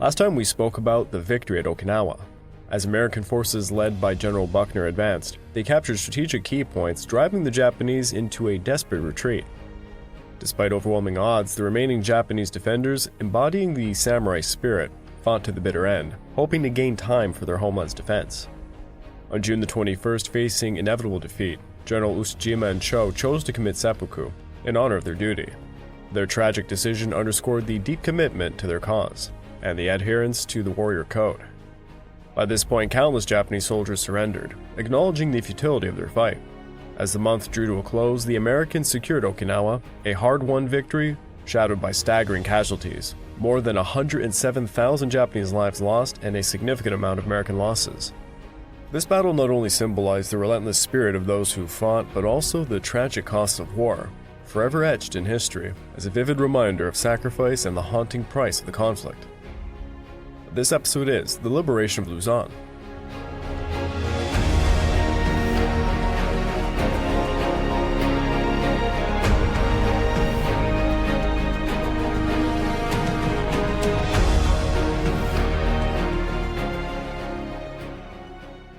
Last time we spoke about the victory at Okinawa. As American forces led by General Buckner advanced, they captured strategic key points, driving the Japanese into a desperate retreat. Despite overwhelming odds, the remaining Japanese defenders, embodying the samurai spirit, fought to the bitter end, hoping to gain time for their homeland's defense. On June the 21st, facing inevitable defeat, General Usajima and Cho chose to commit seppuku in honor of their duty. Their tragic decision underscored the deep commitment to their cause and the adherence to the warrior code. By this point, countless Japanese soldiers surrendered, acknowledging the futility of their fight. As the month drew to a close, the Americans secured Okinawa, a hard-won victory shadowed by staggering casualties, more than 107,000 Japanese lives lost, and a significant amount of American losses. This battle not only symbolized the relentless spirit of those who fought, but also the tragic costs of war, forever etched in history as a vivid reminder of sacrifice and the haunting price of the conflict. This episode is the Liberation of Luzon.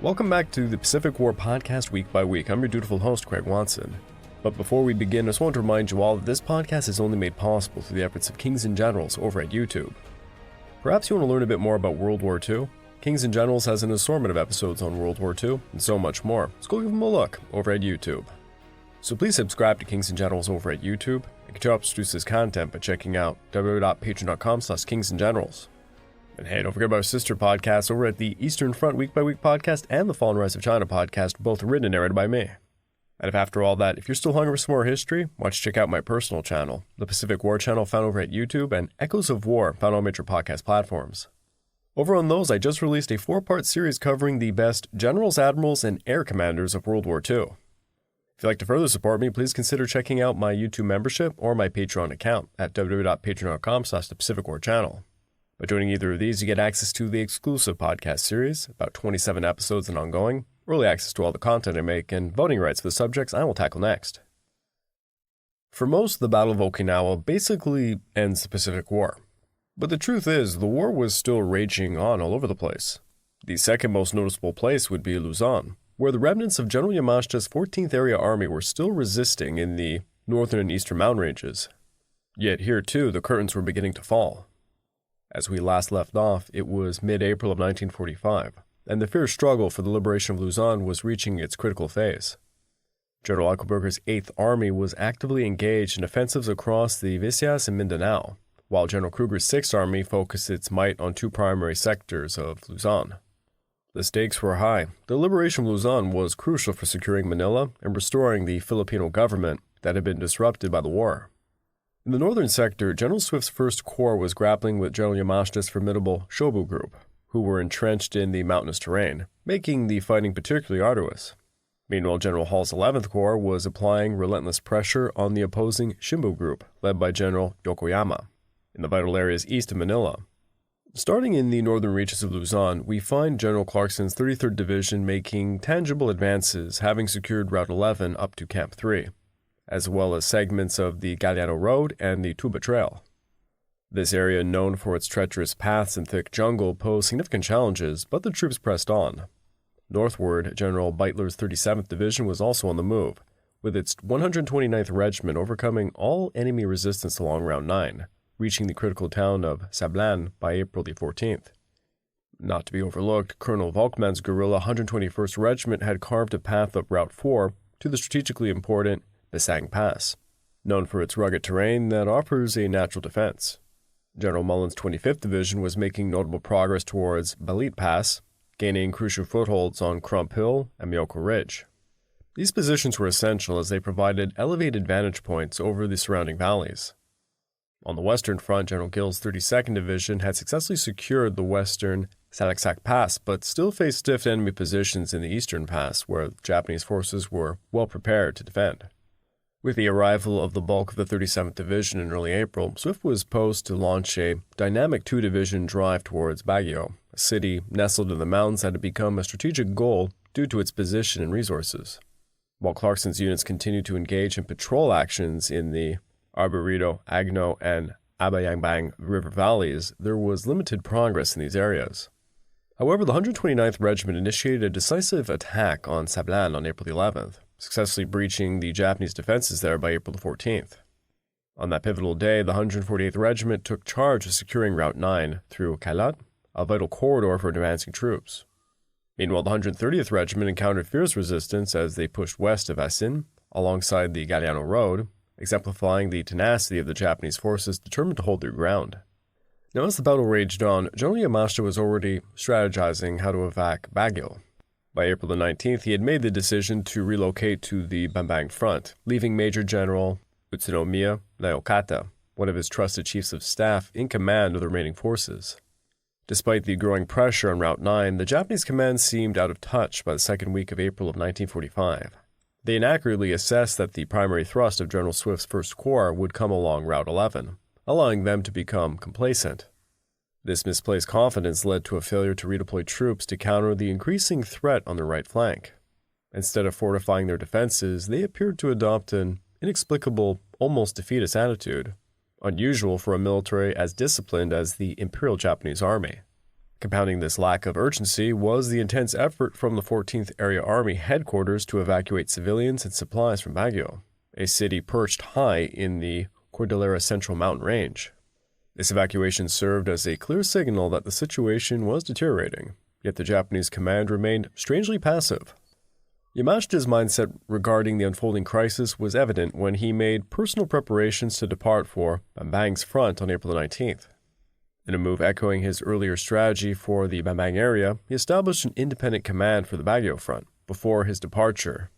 Welcome back to the Pacific War Podcast week by week. I'm your dutiful host, Craig Watson. But before we begin, I just want to remind you all that this podcast is only made possible through the efforts of Kings and Generals over at YouTube. Perhaps you want to learn a bit more about World War II? Kings and Generals has an assortment of episodes on World War II and so much more, so go give them a look over at YouTube. So please subscribe to Kings and Generals over at YouTube and continue to produce this content by checking out www.patreon.com/kingsandgenerals. And hey, don't forget about our sister podcasts over at the Eastern Front Week by Week podcast and the Fall and Rise of China podcast, both written and narrated by me. And if after all that, if you're still hungry for some more history, why don't you check out my personal channel, the Pacific War channel found over at YouTube, and Echoes of War found on major podcast platforms. Over on those, I just released a 4-part series covering the best generals, admirals, and air commanders of World War II. If you'd like to further support me, please consider checking out my YouTube membership or my Patreon account at www.patreon.com/the-Pacific-War-channel. By joining either of these, you get access to the exclusive podcast series, about 27 episodes and ongoing, early access to all the content I make, and voting rights for the subjects I will tackle next. For most, the Battle of Okinawa basically ends the Pacific War. But the truth is, the war was still raging on all over the place. The second most noticeable place would be Luzon, where the remnants of General Yamashta's 14th Area Army were still resisting in the northern and eastern mountain ranges. Yet here too, the curtains were beginning to fall. As we last left off, it was mid-April of 1945, and the fierce struggle for the liberation of Luzon was reaching its critical phase. General Zuckleberger's 8th Army was actively engaged in offensives across the Visayas and Mindanao, while General Krueger's 6th Army focused its might on 2 primary sectors of Luzon. The stakes were high. The liberation of Luzon was crucial for securing Manila and restoring the Filipino government that had been disrupted by the war. In the northern sector, General Swift's 1st Corps was grappling with General Yamashta's formidable Shobu group, who were entrenched in the mountainous terrain, making the fighting particularly arduous. Meanwhile, General Hall's 11th Corps was applying relentless pressure on the opposing Shimbu group, led by General Yokoyama, in the vital areas east of Manila. Starting in the northern reaches of Luzon, we find General Clarkson's 33rd Division making tangible advances, having secured Route 11 up to Camp 3, as well as segments of the Galiano Road and the Tuba Trail. This area, known for its treacherous paths and thick jungle, posed significant challenges, but the troops pressed on. Northward, General Beitler's 37th Division was also on the move, with its 129th Regiment overcoming all enemy resistance along Route 9, reaching the critical town of Sablan by April the 14th. Not to be overlooked, Colonel Volkmann's guerrilla 121st Regiment had carved a path up Route 4 to the strategically important Basang Pass, known for its rugged terrain that offers a natural defense. General Mullen's 25th Division was making notable progress towards Balit Pass, gaining crucial footholds on Crump Hill and Miyoko Ridge. These positions were essential as they provided elevated vantage points over the surrounding valleys. On the western front, General Gill's 32nd Division had successfully secured the western Salaksak Pass, but still faced stiff enemy positions in the eastern pass, where Japanese forces were well prepared to defend. With the arrival of the bulk of the 37th Division in early April, Swift was poised to launch a dynamic 2-division drive towards Baguio, a city nestled in the mountains that had become a strategic goal due to its position and resources. While Clarkson's units continued to engage in patrol actions in the Arboreto, Agno, and Abayangbang River valleys, there was limited progress in these areas. However, the 129th Regiment initiated a decisive attack on Sablan on April the 11th, successfully breaching the Japanese defenses there by April the 14th. On that pivotal day, the 148th Regiment took charge of securing Route 9 through Kalat, a vital corridor for advancing troops. Meanwhile, the 130th Regiment encountered fierce resistance as they pushed west of Asin, alongside the Galiano Road, exemplifying the tenacity of the Japanese forces determined to hold their ground. Now, as the battle raged on, General Yamashta was already strategizing how to evac Baguio. By April the 19th, he had made the decision to relocate to the Bambang front, leaving Major General Utsunomiya Naokata, one of his trusted chiefs of staff, in command of the remaining forces. Despite the growing pressure on Route 9, the Japanese command seemed out of touch by the second week of April of 1945. They inaccurately assessed that the primary thrust of General Swift's First Corps would come along Route 11, allowing them to become complacent. This misplaced confidence led to a failure to redeploy troops to counter the increasing threat on their right flank. Instead of fortifying their defenses, they appeared to adopt an inexplicable, almost defeatist attitude, unusual for a military as disciplined as the Imperial Japanese Army. Compounding this lack of urgency was the intense effort from the 14th Area Army headquarters to evacuate civilians and supplies from Baguio, a city perched high in the Cordillera Central mountain range. This evacuation served as a clear signal that the situation was deteriorating, yet the Japanese command remained strangely passive. Yamashta's mindset regarding the unfolding crisis was evident when he made personal preparations to depart for Bambang's front on April 19th. In a move echoing his earlier strategy for the Bambang area, he established an independent command for the Baguio front before his departure.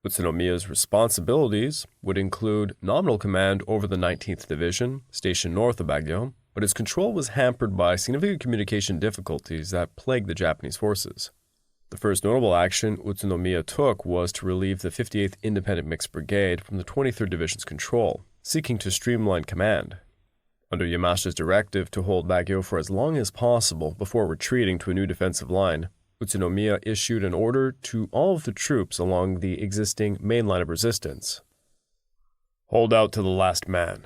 Utsunomiya's responsibilities would include nominal command over the 19th Division, stationed north of Baguio, but his control was hampered by significant communication difficulties that plagued the Japanese forces. The first notable action Utsunomiya took was to relieve the 58th Independent Mixed Brigade from the 23rd Division's control, seeking to streamline command. Under Yamashta's directive to hold Baguio for as long as possible before retreating to a new defensive line, Utsunomiya issued an order to all of the troops along the existing main line of resistance. Hold out to the last man.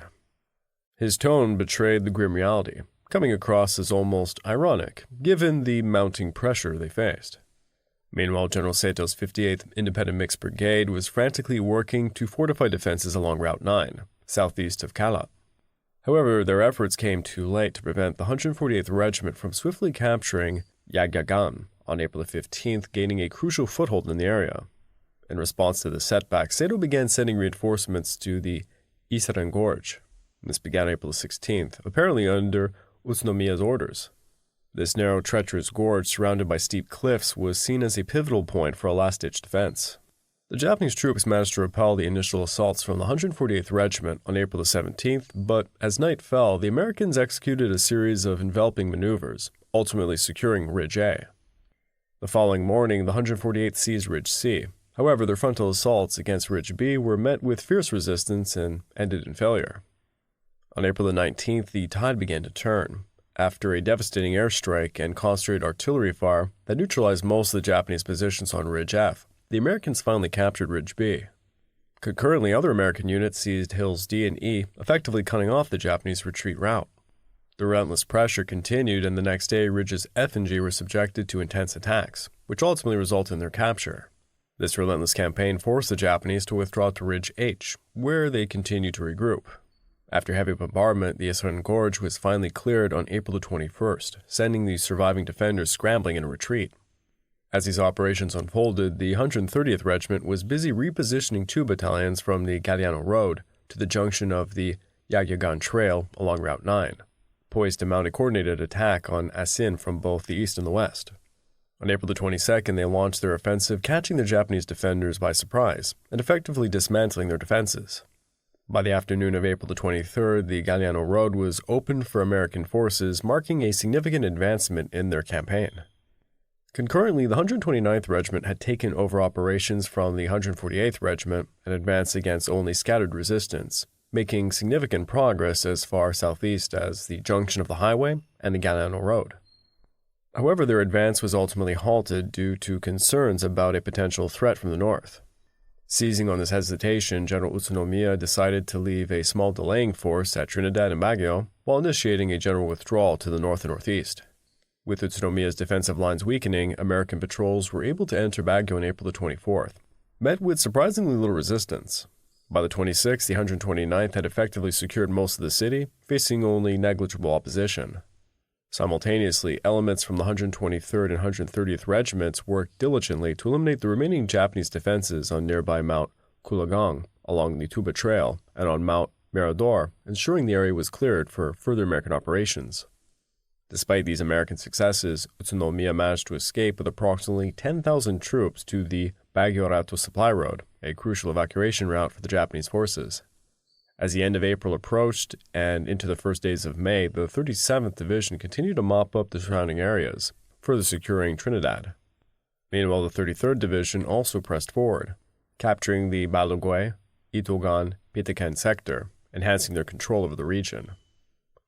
His tone betrayed the grim reality, coming across as almost ironic, given the mounting pressure they faced. Meanwhile, General Sato's 58th Independent Mixed Brigade was frantically working to fortify defenses along Route 9, southeast of Kalat. However, their efforts came too late to prevent the 148th Regiment from swiftly capturing Yagyagan on April 15th, gaining a crucial foothold in the area. In response to the setback, Sato began sending reinforcements to the Isaran Gorge. This began April 16th, apparently under Utsunomiya's orders. This narrow, treacherous gorge surrounded by steep cliffs was seen as a pivotal point for a last-ditch defense. The Japanese troops managed to repel the initial assaults from the 148th Regiment on April 17th, but as night fell, the Americans executed a series of enveloping maneuvers, ultimately securing Ridge A. The following morning, the 148th seized Ridge C. However, their frontal assaults against Ridge B were met with fierce resistance and ended in failure. On April 19th, the tide began to turn. After a devastating airstrike and concentrated artillery fire that neutralized most of the Japanese positions on Ridge F, the Americans finally captured Ridge B. Concurrently, other American units seized Hills D and E, effectively cutting off the Japanese retreat route. The relentless pressure continued, and the next day, Ridges F and G were subjected to intense attacks, which ultimately resulted in their capture. This relentless campaign forced the Japanese to withdraw to Ridge H, where they continued to regroup. After heavy bombardment, the Isaran Gorge was finally cleared on April 21st, sending the surviving defenders scrambling in a retreat. As these operations unfolded, the 130th Regiment was busy repositioning 2 battalions from the Galiano Road to the junction of the Yagyagan Trail along Route 9, poised to mount a coordinated attack on Asin from both the east and the west. On April 22nd, they launched their offensive, catching the Japanese defenders by surprise and effectively dismantling their defenses. By the afternoon of April 23rd, the Galiano Road was opened for American forces, marking a significant advancement in their campaign. Concurrently, the 129th Regiment had taken over operations from the 148th Regiment and advanced against only scattered resistance, making significant progress as far southeast as the junction of the highway and the Galiano Road. However, their advance was ultimately halted due to concerns about a potential threat from the north. Seizing on this hesitation, General Utsunomiya decided to leave a small delaying force at Trinidad and Baguio while initiating a general withdrawal to the north and northeast. With Utsunomiya's defensive lines weakening, American patrols were able to enter Baguio on April the 24th, met with surprisingly little resistance. By the 26th, the 129th had effectively secured most of the city, facing only negligible opposition. Simultaneously, elements from the 123rd and 130th Regiments worked diligently to eliminate the remaining Japanese defenses on nearby Mount Kulagang, along the Tuba Trail, and on Mount Mirador, ensuring the area was cleared for further American operations. Despite these American successes, Utsunomiya managed to escape with approximately 10,000 troops to the Baguio-Rato Supply Road, a crucial evacuation route for the Japanese forces. As the end of April approached and into the first days of May, the 37th Division continued to mop up the surrounding areas, further securing Trinidad. Meanwhile, the 33rd Division also pressed forward, capturing the Balugwe, Itogan, Pitacan sector, enhancing their control over the region.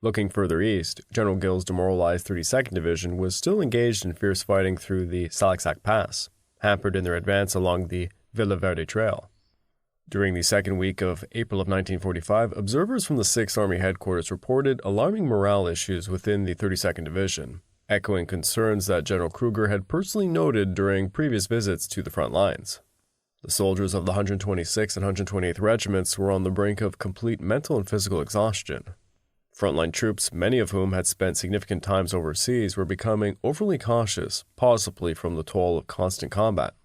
Looking further east, General Gill's demoralized 32nd Division was still engaged in fierce fighting through the Salaksak Pass, hampered in their advance along the Villaverde Trail. During the second week of April of 1945, observers from the 6th Army Headquarters reported alarming morale issues within the 32nd Division, echoing concerns that General Krueger had personally noted during previous visits to the front lines. The soldiers of the 126th and 128th Regiments were on the brink of complete mental and physical exhaustion. Frontline troops, many of whom had spent significant times overseas, were becoming overly cautious, possibly from the toll of constant combat.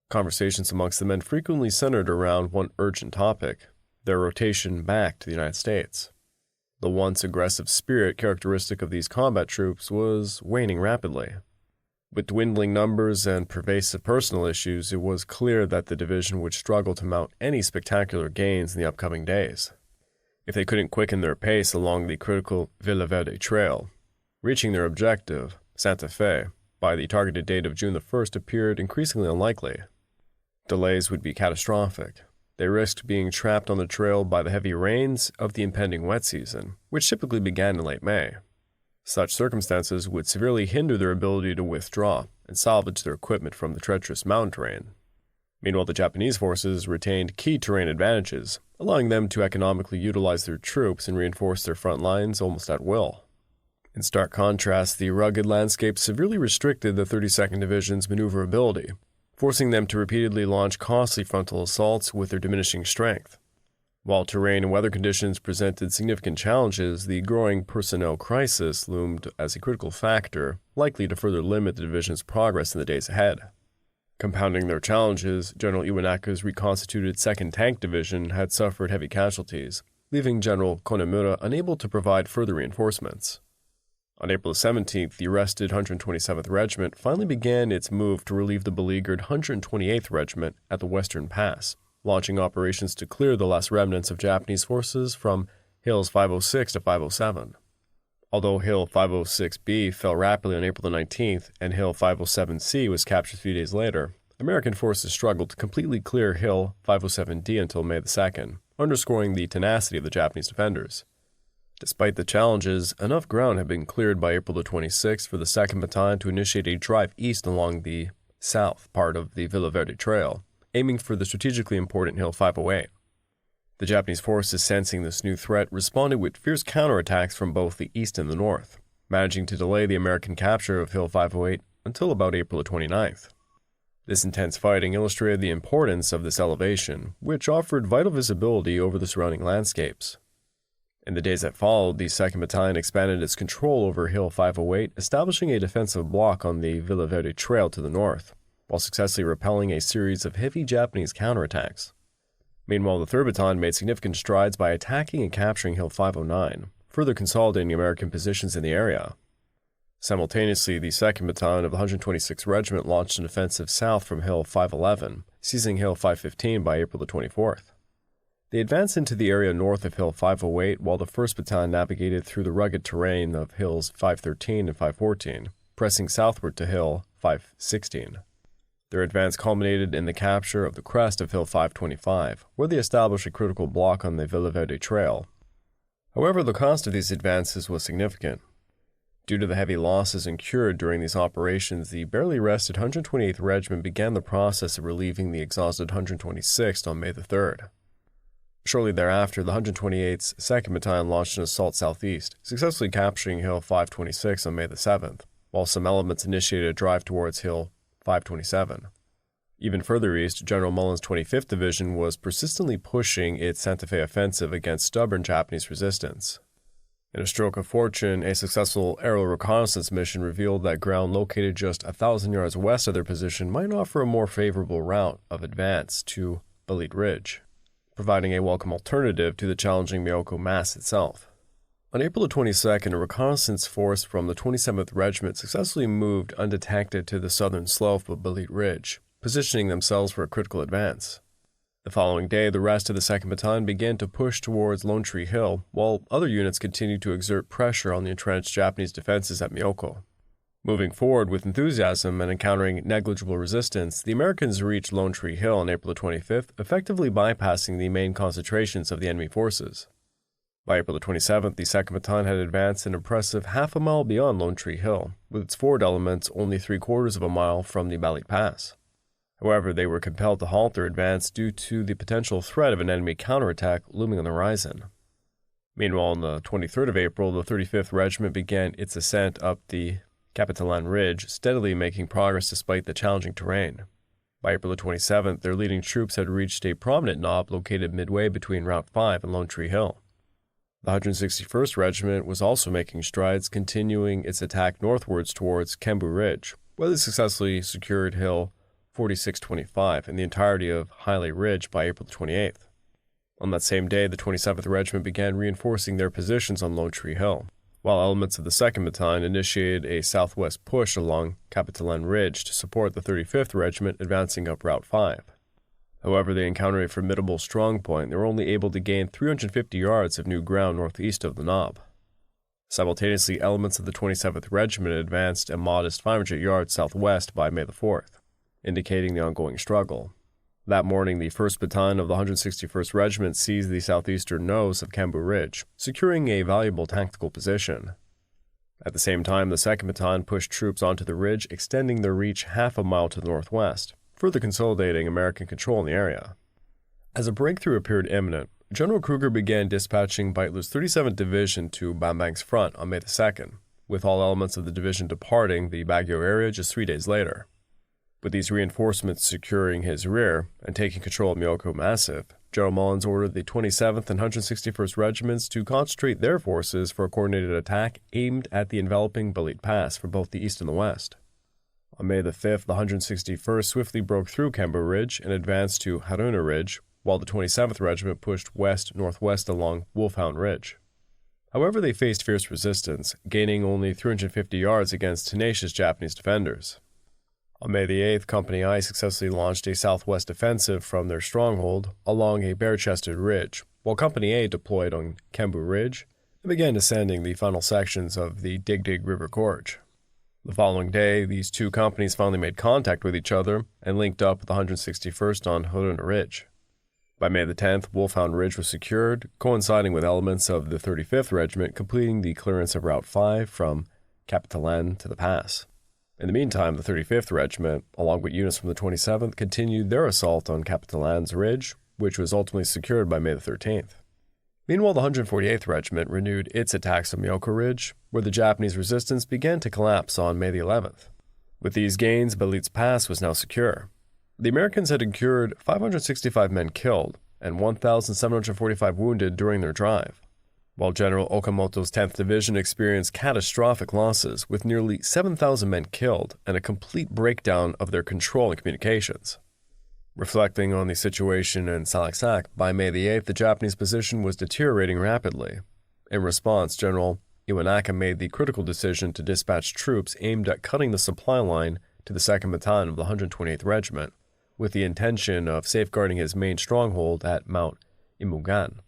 Conversations amongst the men frequently centered around one urgent topic: their rotation back to the United States. The once aggressive spirit characteristic of these combat troops was waning rapidly. With dwindling numbers and pervasive personal issues, it was clear that the division would struggle to mount any spectacular gains in the upcoming days. If they couldn't quicken their pace along the critical Villaverde Trail, reaching their objective, Santa Fe, by the targeted date of June the 1st appeared increasingly unlikely. Delays would be catastrophic. They risked being trapped on the trail by the heavy rains of the impending wet season, which typically began in late May. Such circumstances would severely hinder their ability to withdraw and salvage their equipment from the treacherous mountain terrain. Meanwhile, the Japanese forces retained key terrain advantages, allowing them to economically utilize their troops and reinforce their front lines almost at will. In stark contrast, the rugged landscape severely restricted the 32nd Division's maneuverability, forcing them to repeatedly launch costly frontal assaults with their diminishing strength. While terrain and weather conditions presented significant challenges, the growing personnel crisis loomed as a critical factor, likely to further limit the division's progress in the days ahead. Compounding their challenges, General Iwanaka's reconstituted 2nd Tank Division had suffered heavy casualties, leaving General Konemura unable to provide further reinforcements. On April 17th, the arrested 127th Regiment finally began its move to relieve the beleaguered 128th Regiment at the Western Pass, launching operations to clear the last remnants of Japanese forces from Hills 506 to 507. Although Hill 506B fell rapidly on April the 19th and Hill 507C was captured 3 days later, American forces struggled to completely clear Hill 507D until May the 2nd, underscoring the tenacity of the Japanese defenders. Despite the challenges, enough ground had been cleared by April the 26th for the 2nd Battalion to initiate a drive east along the south part of the Villaverde Trail, aiming for the strategically important Hill 508. The Japanese forces, sensing this new threat, responded with fierce counterattacks from both the east and the north, managing to delay the American capture of Hill 508 until about April 29th. This intense fighting illustrated the importance of this elevation, which offered vital visibility over the surrounding landscapes. In the days that followed, the 2nd Battalion expanded its control over Hill 508, establishing a defensive block on the Villaverde Trail to the north, while successfully repelling a series of heavy Japanese counterattacks. Meanwhile, the 3rd Battalion made significant strides by attacking and capturing Hill 509, further consolidating American positions in the area. Simultaneously, the 2nd Battalion of the 126th Regiment launched an offensive south from Hill 511, seizing Hill 515 by April the 24th. They advanced into the area north of Hill 508 while the 1st Battalion navigated through the rugged terrain of Hills 513 and 514, pressing southward to Hill 516. Their advance culminated in the capture of the crest of Hill 525, where they established a critical block on the Villaverde Trail. However, the cost of these advances was significant. Due to the heavy losses incurred during these operations, the barely rested 128th Regiment began the process of relieving the exhausted 126th on May the 3rd. Shortly thereafter, the 128th's 2nd Battalion launched an assault southeast, successfully capturing Hill 526 on May the 7th, while some elements initiated a drive towards Hill 527. Even further east, General Mullen's 25th Division was persistently pushing its Santa Fe offensive against stubborn Japanese resistance. In a stroke of fortune, a successful aerial reconnaissance mission revealed that ground located just 1,000 yards west of their position might offer a more favorable route of advance to Belite Ridge, providing a welcome alternative to the challenging Myoko Mass itself. On April the 22nd, a reconnaissance force from the 27th Regiment successfully moved undetected to the southern slope of Belite Ridge, positioning themselves for a critical advance. The following day, the rest of the 2nd Battalion began to push towards Lone Tree Hill, while other units continued to exert pressure on the entrenched Japanese defenses at Myoko. Moving forward with enthusiasm and encountering negligible resistance, the Americans reached Lone Tree Hill on April 25th, effectively bypassing the main concentrations of the enemy forces. By April 27th, the 2nd Battalion had advanced an impressive half a mile beyond Lone Tree Hill, with its forward elements only 3/4 of a mile from the Belite Pass. However, they were compelled to halt their advance due to the potential threat of an enemy counterattack looming on the horizon. Meanwhile, on the 23rd of April, the 35th Regiment began its ascent up the Capitalan Ridge, steadily making progress despite the challenging terrain. By April 27th, their leading troops had reached a prominent knob located midway between Route 5 and Lone Tree Hill. The 161st Regiment was also making strides, continuing its attack northwards towards Kembu Ridge, where they successfully secured Hill 4625 and the entirety of Hiley Ridge by April 28th. On that same day, the 27th Regiment began reinforcing their positions on Lone Tree Hill, while elements of the 2nd Battalion initiated a southwest push along Capitalan Ridge to support the 35th Regiment advancing up Route 5. However, they encountered a formidable strong point. They were only able to gain 350 yards of new ground northeast of the knob. Simultaneously, elements of the 27th Regiment advanced a modest 500 yards southwest by May the 4th, indicating the ongoing struggle. That morning, the 1st Battalion of the 161st Regiment seized the southeastern nose of Kembu Ridge, securing a valuable tactical position. At the same time, the 2nd Battalion pushed troops onto the ridge, extending their reach half a mile to the northwest, further consolidating American control in the area. As a breakthrough appeared imminent, General Krueger began dispatching Beitler's 37th Division to Bambang's front on May the 2nd, with all elements of the division departing the Baguio area just 3 days later. With these reinforcements securing his rear and taking control of Myoko Massif, General Mullins ordered the 27th and 161st Regiments to concentrate their forces for a coordinated attack aimed at the enveloping Belite Pass for both the east and the west. On May the 5th, the 161st swiftly broke through Kembu Ridge and advanced to Haruna Ridge, while the 27th Regiment pushed west-northwest along Wolfhound Ridge. However, they faced fierce resistance, gaining only 350 yards against tenacious Japanese defenders. On May the 8th, Company I successfully launched a southwest offensive from their stronghold along a bare-chested ridge, while Company A deployed on Kembu Ridge and began descending the final sections of the Dig River Gorge. The following day, these two companies finally made contact with each other and linked up with the 161st on Haruna Ridge. By May the 10th, Wolfhound Ridge was secured, coinciding with elements of the 35th Regiment completing the clearance of Route 5 from Capitalan to the pass. In the meantime, the 35th Regiment, along with units from the 27th, continued their assault on Capitalan's Ridge, which was ultimately secured by May the 13th. Meanwhile, the 148th Regiment renewed its attacks on Myoko Ridge, where the Japanese resistance began to collapse on May the 11th. With these gains, Belite's Pass was now secure. The Americans had incurred 565 men killed and 1,745 wounded during their drive, while General Okamoto's 10th Division experienced catastrophic losses with nearly 7,000 men killed and a complete breakdown of their control and communications. Reflecting on the situation in Salaksak, by May the 8th, the Japanese position was deteriorating rapidly. In response, General Iwanaka made the critical decision to dispatch troops aimed at cutting the supply line to the 2nd Battalion of the 128th Regiment, with the intention of safeguarding his main stronghold at Mount Imugan.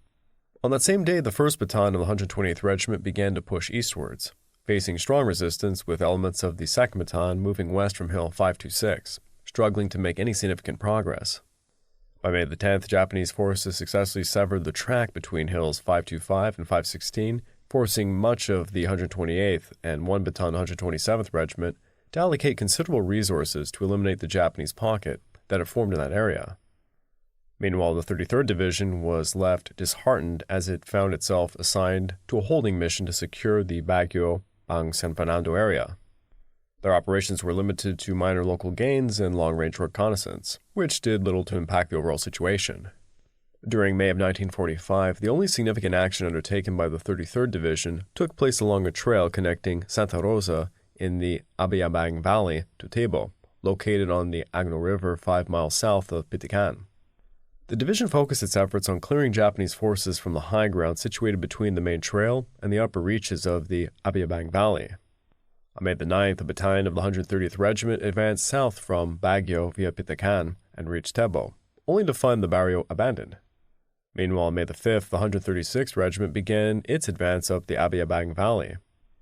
On that same day, the 1st Battalion of the 128th Regiment began to push eastwards, facing strong resistance with elements of the 2nd Battalion moving west from Hill 526, struggling to make any significant progress. By May the 10th, Japanese forces successfully severed the track between Hills 525 and 516, forcing much of the 128th and 1 Baton 127th Regiment to allocate considerable resources to eliminate the Japanese pocket that had formed in that area. Meanwhile, the 33rd Division was left disheartened as it found itself assigned to a holding mission to secure the Baguio Bang San Fernando area. Their operations were limited to minor local gains and long-range reconnaissance, which did little to impact the overall situation. During May of 1945, the only significant action undertaken by the 33rd Division took place along a trail connecting Santa Rosa in the Abayabang Valley to Tebo, located on the Agno River 5 miles south of Pitican. The division focused its efforts on clearing Japanese forces from the high ground situated between the main trail and the upper reaches of the Abayabang Valley. On May the 9th, a battalion of the 130th Regiment advanced south from Baguio via Pitican and reached Tebo, only to find the barrio abandoned. Meanwhile, on May the 5th, the 136th Regiment began its advance up the Abayabang Valley.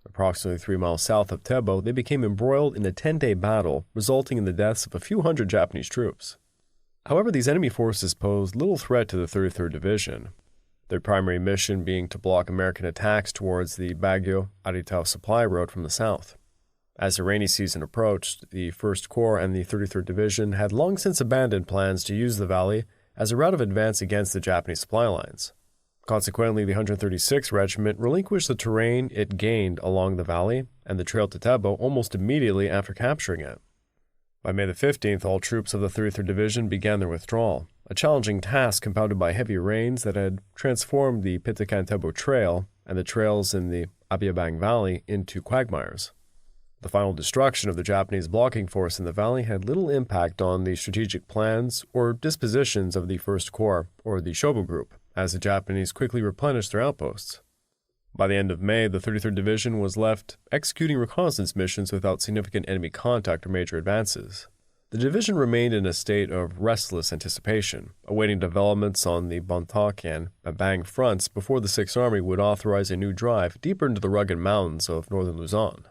Approximately 3 miles south of Tebo, they became embroiled in a 10-day battle, resulting in the deaths of a few hundred Japanese troops. However, these enemy forces posed little threat to the 33rd Division, their primary mission being to block American attacks towards the Baguio-Aritao supply road from the south. As the rainy season approached, the 1st Corps and the 33rd Division had long since abandoned plans to use the valley as a route of advance against the Japanese supply lines. Consequently, the 136th Regiment relinquished the terrain it gained along the valley and the trail to Tebo almost immediately after capturing it. By May the 15th, all troops of the 33rd Division began their withdrawal, a challenging task compounded by heavy rains that had transformed the Pitican-Tebo Trail and the trails in the Abayabang Valley into quagmires. The final destruction of the Japanese blocking force in the valley had little impact on the strategic plans or dispositions of the 1st Corps or the Shobu Group, as the Japanese quickly replenished their outposts. By the end of May, the 33rd Division was left executing reconnaissance missions without significant enemy contact or major advances. The division remained in a state of restless anticipation, awaiting developments on the Bontoc and Babang fronts before the 6th Army would authorize a new drive deeper into the rugged mountains of northern Luzon.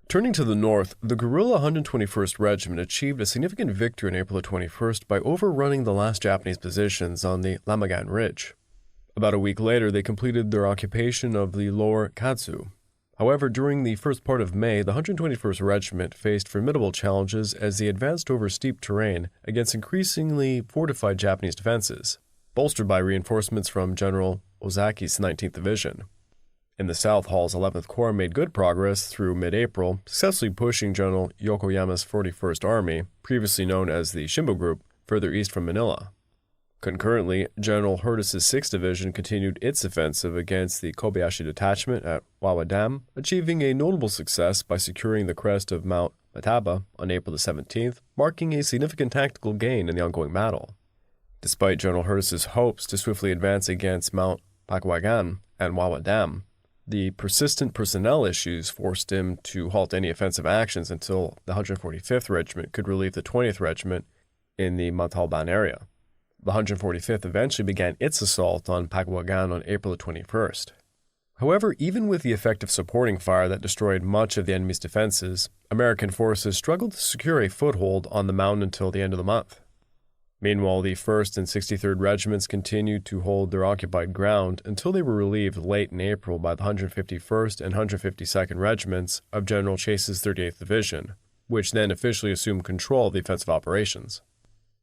Turning to the north, the guerrilla 121st Regiment achieved a significant victory on April 21st by overrunning the last Japanese positions on the Lamagan Ridge. About a week later, they completed their occupation of the lower Katsu. However, during the first part of May, the 121st Regiment faced formidable challenges as they advanced over steep terrain against increasingly fortified Japanese defenses, bolstered by reinforcements from General Ozaki's 19th Division. In the south, Hall's 11th Corps made good progress through mid-April, successfully pushing General Yokoyama's 41st Army, previously known as the Shimbo Group, further east from Manila. Concurrently, General Hurtis's 6th Division continued its offensive against the Kobayashi Detachment at Wavered Dam, achieving a notable success by securing the crest of Mount Mataba on April 17th, marking a significant tactical gain in the ongoing battle. Despite General Hurtis's hopes to swiftly advance against Mount Pakwagan and Wavered Dam, the persistent personnel issues forced him to halt any offensive actions until the 145th Regiment could relieve the 20th Regiment in the Montalban area. The 145th eventually began its assault on Pakwagan on April 21st. However, even with the effective supporting fire that destroyed much of the enemy's defenses, American forces struggled to secure a foothold on the mountain until the end of the month. Meanwhile, the 1st and 63rd Regiments continued to hold their occupied ground until they were relieved late in April by the 151st and 152nd Regiments of General Chase's 38th Division, which then officially assumed control of the offensive operations.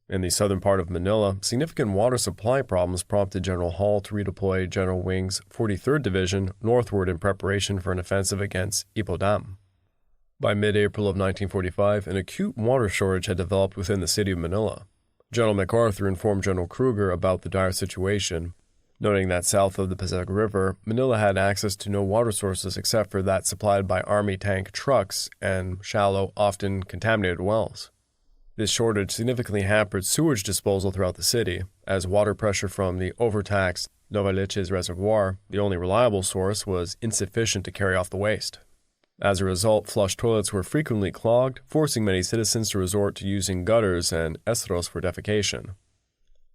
In the southern part of Manila, significant water supply problems prompted General Hall to redeploy General Wing's 43rd Division northward in preparation for an offensive against Epo Dam. By mid-April of 1945, an acute water shortage had developed within the city of Manila. General MacArthur informed General Krueger about the dire situation, noting that south of the Pacific River, Manila had access to no water sources except for that supplied by Army tank trucks and shallow, often contaminated wells. This shortage significantly hampered sewage disposal throughout the city, as water pressure from the overtaxed Novaliches Reservoir, the only reliable source, was insufficient to carry off the waste. As a result, flush toilets were frequently clogged, forcing many citizens to resort to using gutters and estros for defecation.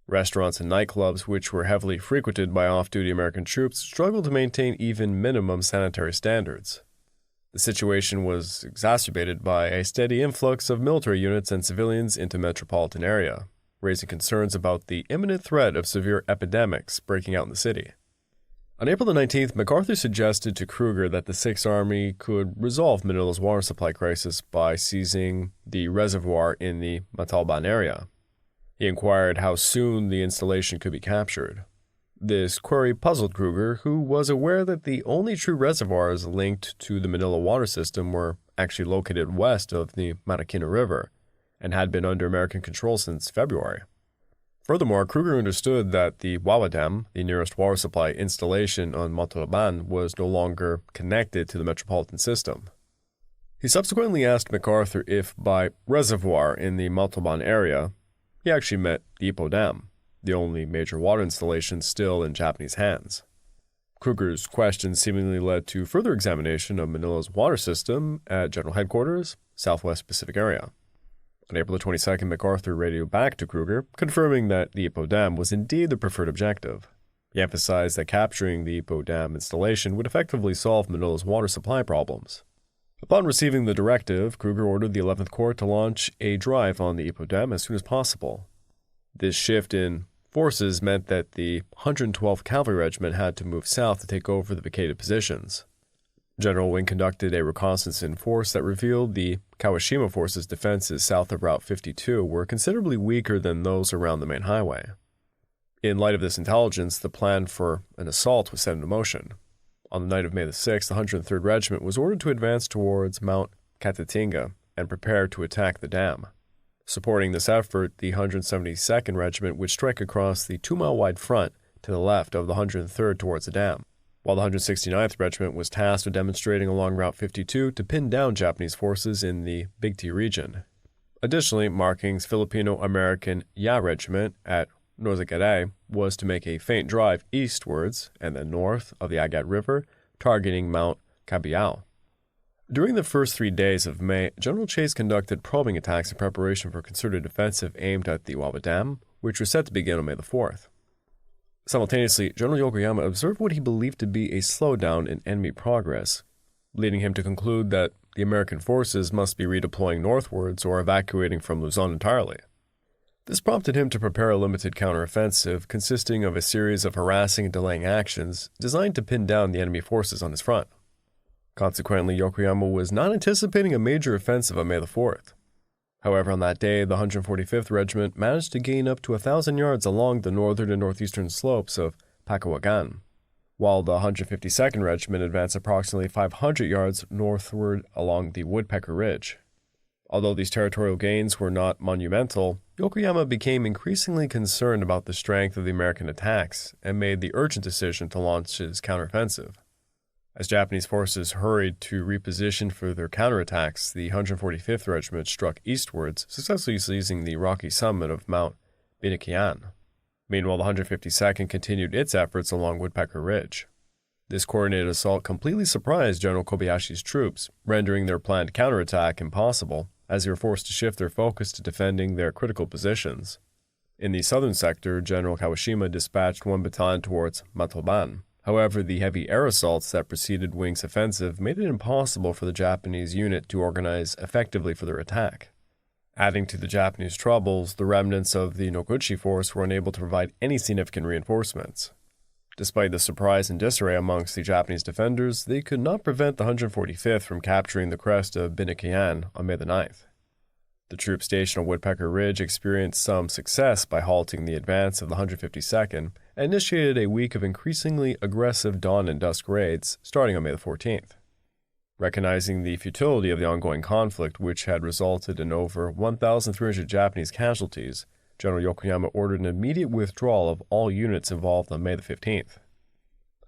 Restaurants and nightclubs, which were heavily frequented by off-duty American troops, struggled to maintain even minimum sanitary standards. The situation was exacerbated by a steady influx of military units and civilians into the metropolitan area, raising concerns about the imminent threat of severe epidemics breaking out in the city. On April the 19th, MacArthur suggested to Krueger that the Sixth Army could resolve Manila's water supply crisis by seizing the reservoir in the Montalban area. He inquired how soon the installation could be captured. This query puzzled Krueger, who was aware that the only true reservoirs linked to the Manila water system were actually located west of the Marikina River and had been under American control since February. Furthermore, Krueger understood that the Epo Dam, the nearest water supply installation on Montalban, was no longer connected to the metropolitan system. He subsequently asked MacArthur if by reservoir in the Montalban area, he actually meant the Epo Dam, the only major water installation still in Japanese hands. Krueger's question seemingly led to further examination of Manila's water system at General Headquarters, Southwest Pacific area. On April 22nd, MacArthur radioed back to Krueger, confirming that the Epo Dam was indeed the preferred objective. He emphasized that capturing the Epo Dam installation would effectively solve Manila's water supply problems. Upon receiving the directive, Krueger ordered the 11th Corps to launch a drive on the Epo Dam as soon as possible. This shift in forces meant that the 112th Cavalry Regiment had to move south to take over the vacated positions. General Wing conducted a reconnaissance in force that revealed the Kawashima forces' defenses south of Route 52 were considerably weaker than those around the main highway. In light of this intelligence, the plan for an assault was set into motion. On the night of May the 6th, the 103rd Regiment was ordered to advance towards Mount Katatinga and prepare to attack the dam. Supporting this effort, the 172nd Regiment would strike across the 2-mile-wide front to the left of the 103rd towards the dam, while the 169th Regiment was tasked with demonstrating along Route 52 to pin down Japanese forces in the Big T region. Additionally, Marking's Filipino-American Ya Regiment at Norzagaray was to make a feint drive eastwards and then north of the Agat River, targeting Mount Cabiao. During the first 3 days of May, General Chase conducted probing attacks in preparation for a concerted offensive aimed at the Epo Dam, which was set to begin on May the 4th. Simultaneously, General Yokoyama observed what he believed to be a slowdown in enemy progress, leading him to conclude that the American forces must be redeploying northwards or evacuating from Luzon entirely. This prompted him to prepare a limited counteroffensive consisting of a series of harassing and delaying actions designed to pin down the enemy forces on his front. Consequently, Yokoyama was not anticipating a major offensive on May the 4th. However, on that day, the 145th Regiment managed to gain up to 1,000 yards along the northern and northeastern slopes of Pacawagan, while the 152nd Regiment advanced approximately 500 yards northward along the Woodpecker Ridge. Although these territorial gains were not monumental, Yokoyama became increasingly concerned about the strength of the American attacks and made the urgent decision to launch his counteroffensive. As Japanese forces hurried to reposition for their counterattacks, the 145th Regiment struck eastwards, successfully seizing the rocky summit of Mount Binakian. Meanwhile, the 152nd continued its efforts along Woodpecker Ridge. This coordinated assault completely surprised General Kobayashi's troops, rendering their planned counterattack impossible, as they were forced to shift their focus to defending their critical positions. In the southern sector, General Kawashima dispatched one battalion towards Montalban. However, the heavy air assaults that preceded Wing's offensive made it impossible for the Japanese unit to organize effectively for their attack. Adding to the Japanese troubles, the remnants of the Noguchi force were unable to provide any significant reinforcements. Despite the surprise and disarray amongst the Japanese defenders, they could not prevent the 145th from capturing the crest of Binakian on May the 9th. The troops stationed on Woodpecker Ridge experienced some success by halting the advance of the 152nd and initiated a week of increasingly aggressive dawn and dusk raids starting on May the 14th. Recognizing the futility of the ongoing conflict, which had resulted in over 1,300 Japanese casualties, General Yokoyama ordered an immediate withdrawal of all units involved on May the 15th.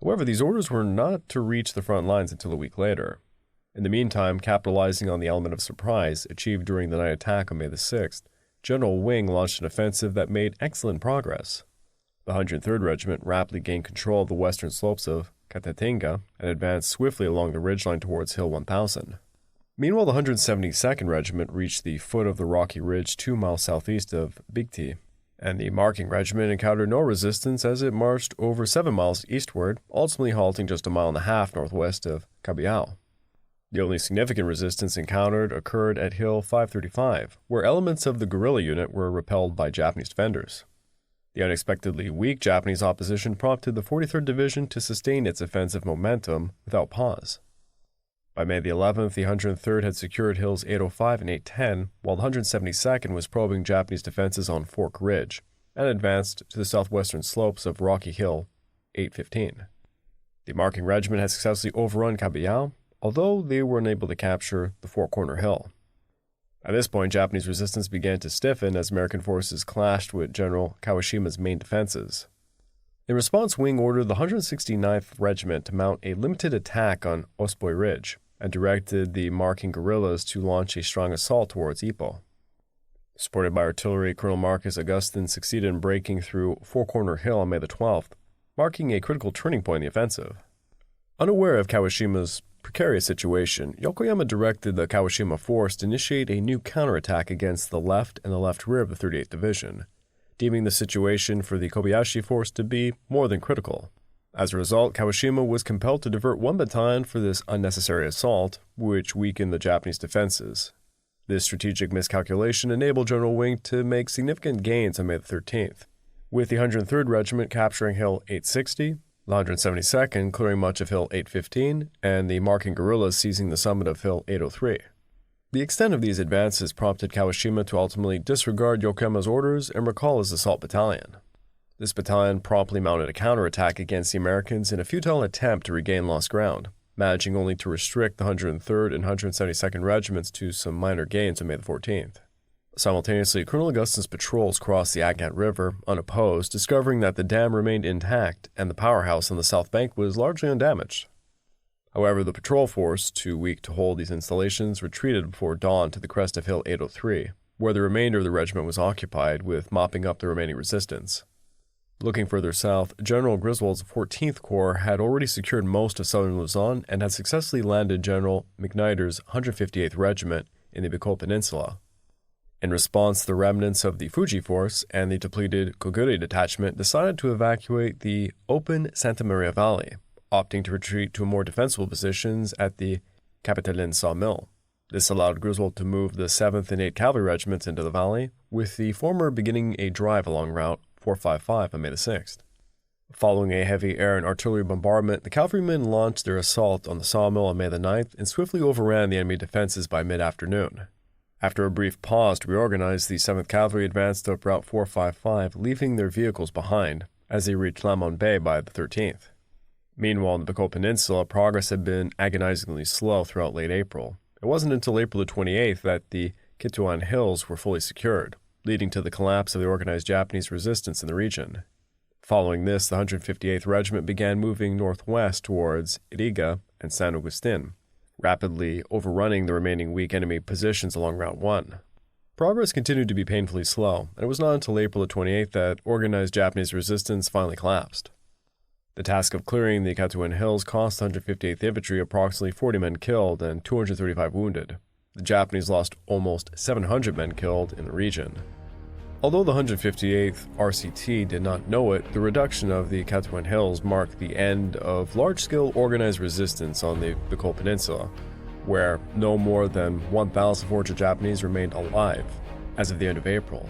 However, these orders were not to reach the front lines until a week later. In the meantime, capitalizing on the element of surprise achieved during the night attack on May the 6th, General Wing launched an offensive that made excellent progress. The 103rd Regiment rapidly gained control of the western slopes of Katatinga and advanced swiftly along the ridgeline towards Hill 1000. Meanwhile, the 172nd Regiment reached the foot of the rocky ridge 2 miles southeast of Bigti, and the Marking Regiment encountered no resistance as it marched over 7 miles eastward, ultimately halting just 1.5 miles northwest of Cabiao. The only significant resistance encountered occurred at Hill 535, where elements of the guerrilla unit were repelled by Japanese defenders. The unexpectedly weak Japanese opposition prompted the 43rd Division to sustain its offensive momentum without pause. By May the 11th, the 103rd had secured hills 805 and 810, while the 172nd was probing Japanese defenses on Fork Ridge, and advanced to the southwestern slopes of Rocky Hill 815. The marking regiment had successfully overrun Kabayao, although they were unable to capture the Four Corner Hill. At this point, Japanese resistance began to stiffen as American forces clashed with General Kawashima's main defenses. In response, Wing ordered the 169th Regiment to mount a limited attack on Osboy Ridge and directed the marking guerrillas to launch a strong assault towards Ipo. Supported by artillery, Colonel Marcus Augustin succeeded in breaking through Four Corner Hill on May the 12th, marking a critical turning point in the offensive. Unaware of Kawashima's precarious situation, Yokoyama directed the Kawashima force to initiate a new counterattack against the left and the left rear of the 38th Division, deeming the situation for the Kobayashi force to be more than critical. As a result, Kawashima was compelled to divert one battalion for this unnecessary assault, which weakened the Japanese defenses. This strategic miscalculation enabled General Wing to make significant gains on May the 13th, with the 103rd Regiment capturing Hill 860, the 172nd clearing much of Hill 815, and the marking guerrillas seizing the summit of Hill 803. The extent of these advances prompted Kawashima to ultimately disregard Yokoyama's orders and recall his assault battalion. This battalion promptly mounted a counterattack against the Americans in a futile attempt to regain lost ground, managing only to restrict the 103rd and 172nd Regiments to some minor gains on May the 14th. Simultaneously, Colonel Augustin's patrols crossed the Agat River, unopposed, discovering that the dam remained intact and the powerhouse on the south bank was largely undamaged. However, the patrol force, too weak to hold these installations, retreated before dawn to the crest of Hill 803, where the remainder of the regiment was occupied with mopping up the remaining resistance. Looking further south, General Griswold's 14th Corps had already secured most of southern Luzon and had successfully landed General McNider's 158th Regiment in the Bicol Peninsula. In response, the remnants of the Fuji Force and the depleted Kogure Detachment decided to evacuate the open Santa Maria Valley, opting to retreat to more defensible positions at the Capitalin Sawmill. This allowed Griswold to move the 7th and 8th Cavalry Regiments into the valley, with the former beginning a drive along Route 455 on May the 6th. Following a heavy air and artillery bombardment, the cavalrymen launched their assault on the sawmill on May the 9th and swiftly overran the enemy defenses by mid-afternoon. After a brief pause to reorganize, the 7th Cavalry advanced up Route 455, leaving their vehicles behind, as they reached Lamon Bay by the 13th. Meanwhile, in the Bicol Peninsula, progress had been agonizingly slow throughout late April. It wasn't until April the 28th that the Kituan Hills were fully secured, leading to the collapse of the organized Japanese resistance in the region. Following this, the 158th Regiment began moving northwest towards Iriga and San Agustin, rapidly overrunning the remaining weak enemy positions along Route 1. Progress continued to be painfully slow, and it was not until April the 28th that organized Japanese resistance finally collapsed. The task of clearing the Katuan Hills cost the 158th Infantry approximately 40 men killed and 235 wounded. The Japanese lost almost 700 men killed in the region. Although the 158th RCT did not know it, the reduction of the Katuan Hills marked the end of large-scale organized resistance on the Bicol Peninsula, where no more than 1,400 Japanese remained alive as of the end of April.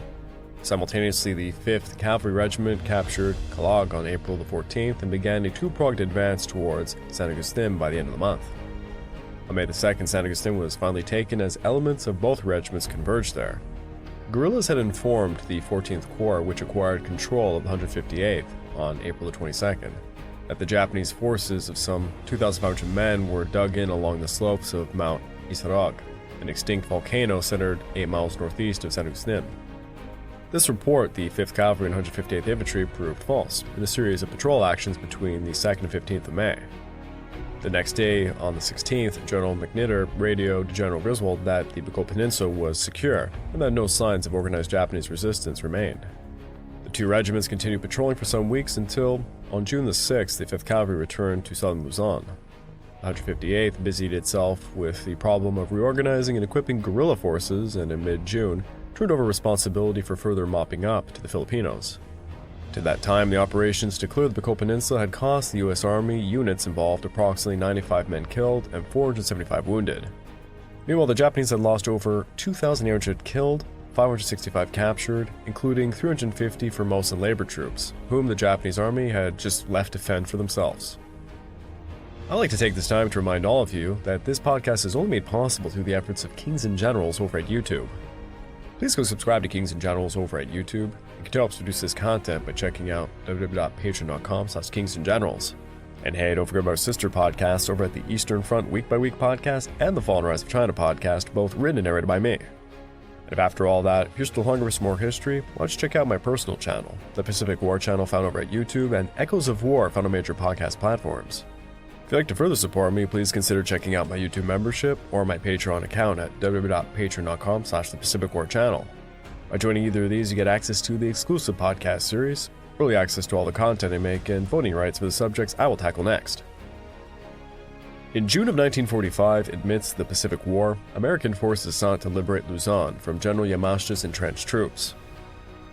Simultaneously, the 5th Cavalry Regiment captured Calag on April the 14th and began a two-pronged advance towards San Agustin by the end of the month. On May the 2nd, San Agustin was finally taken as elements of both regiments converged there. Guerrillas had informed the 14th Corps, which acquired control of the 158th on April the 22nd, that the Japanese forces of some 2,500 men were dug in along the slopes of Mount Isarog, an extinct volcano centered 8 miles northeast of San Agustin. This report, the 5th Cavalry and 158th Infantry, proved false in a series of patrol actions between the 2nd and 15th of May. The next day, on the 16th, General McNider radioed General Griswold that the Bicol Peninsula was secure and that no signs of organized Japanese resistance remained. The two regiments continued patrolling for some weeks until, on June the 6th, the 5th Cavalry returned to southern Luzon. The 158th busied itself with the problem of reorganizing and equipping guerrilla forces and in mid-June turned over responsibility for further mopping up to the Filipinos. To that time, the operations to clear the Bicol Peninsula had cost the U.S. Army units involved approximately 95 men killed and 475 wounded. Meanwhile, the Japanese had lost over 2,800 killed, 565 captured, including 350 Formosan labor troops, whom the Japanese army had just left to fend for themselves. I'd like to take this time to remind all of you that this podcast is only made possible through the efforts of Kings and Generals over at YouTube. Please go subscribe to Kings and Generals over at YouTube. You can help us produce this content by checking out www.patreon.com/kingsandgenerals. And hey, don't forget about our sister podcasts over at the Eastern Front Week by Week podcast and the Fall and Rise of China podcast, both written and narrated by me. And if after all that, you're still hungry for some more history, why don't you check out my personal channel, the Pacific War channel found over at YouTube, and Echoes of War found on major podcast platforms. If you'd like to further support me, please consider checking out my YouTube membership or my Patreon account at www.patreon.com/thepacificwarchannel. By joining either of these, you get access to the exclusive podcast series, early access to all the content I make, and voting rights for the subjects I will tackle next. In June of 1945, amidst the Pacific War, American forces sought to liberate Luzon from General Yamashta's entrenched troops.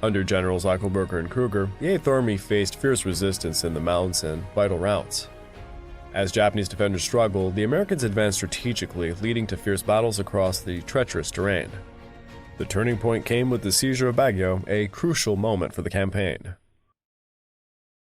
Under Generals Zuckleberger and Krueger, the 8th Army faced fierce resistance in the mountains and vital routes. As Japanese defenders struggled, the Americans advanced strategically, leading to fierce battles across the treacherous terrain. The turning point came with the seizure of Baguio, a crucial moment for the campaign.